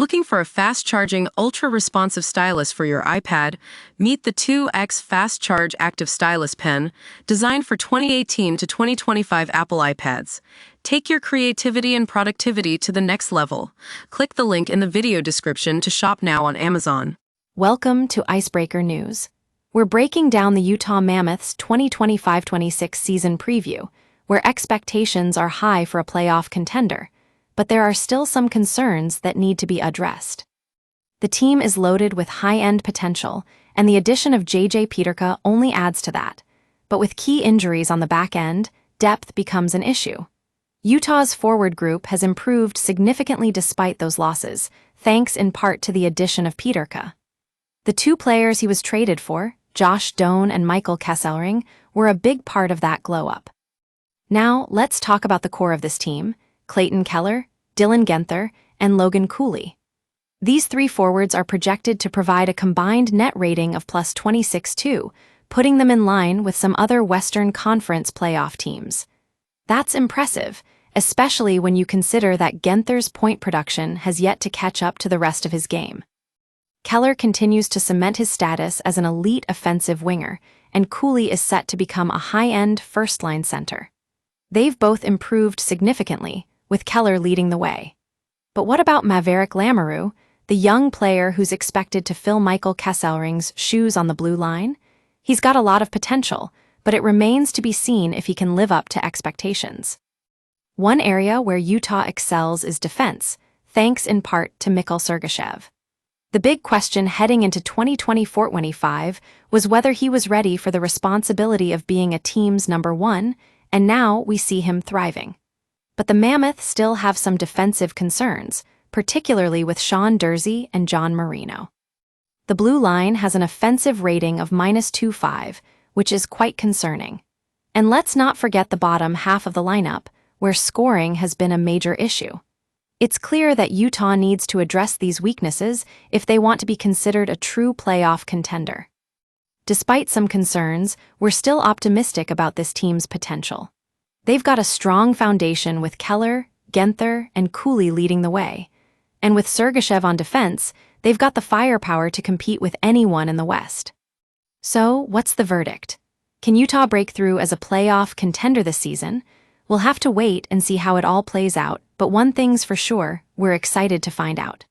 Looking for a fast-charging, ultra-responsive stylus for your iPad? Meet the 2X Fast Charge Active Stylus Pen, designed for 2018 to 2025 Apple iPads. Take your creativity and productivity to the next level. Click the link in the video description to shop now on Amazon. Welcome to Icebreaker News. We're breaking down the Utah Mammoth's 2025-26 season preview, where expectations are high for a playoff contender. But there are still some concerns that need to be addressed. The team is loaded with high-end potential, and the addition of Peterka only adds to that. But with key injuries on the back end, depth becomes an issue. Utah's forward group has improved significantly despite those losses, thanks in part to the addition of Peterka. The two players he was traded for, Josh Doan and Michael Kesselring, were a big part of that glow-up. Now, let's talk about the core of this team: Clayton Keller, Guenther, and Logan Cooley. These three forwards are projected to provide a combined net rating of plus 26.2, putting them in line with some other Western Conference playoff teams. That's impressive, especially when you consider that Guenther's point production has yet to catch up to the rest of his game. Keller continues to cement his status as an elite offensive winger, and Cooley is set to become a high-end first-line center. They've both improved significantly, with Keller leading the way. But what about Maverick Lamoureux, the young player who's expected to fill Michael Kesselring's shoes on the blue line? He's got a lot of potential, but it remains to be seen if he can live up to expectations. One area where Utah excels is defense, thanks in part to Mikhail Sergachev. The big question heading into 2024-25 was whether he was ready for the responsibility of being a team's number one, and now we see him thriving. But the Mammoth still have some defensive concerns, particularly with Sean Durzi and John Marino. The blue line has an offensive rating of -2.5, which is quite concerning. And let's not forget the bottom half of the lineup, where scoring has been a major issue. It's clear that Utah needs to address these weaknesses if they want to be considered a true playoff contender. Despite some concerns, we're still optimistic about this team's potential. They've got a strong foundation with Keller, Guenther, and Cooley leading the way. And with Sergachev on defense, they've got the firepower to compete with anyone in the West. So, what's the verdict? Can Utah break through as a playoff contender this season? We'll have to wait and see how it all plays out, but one thing's for sure, we're excited to find out.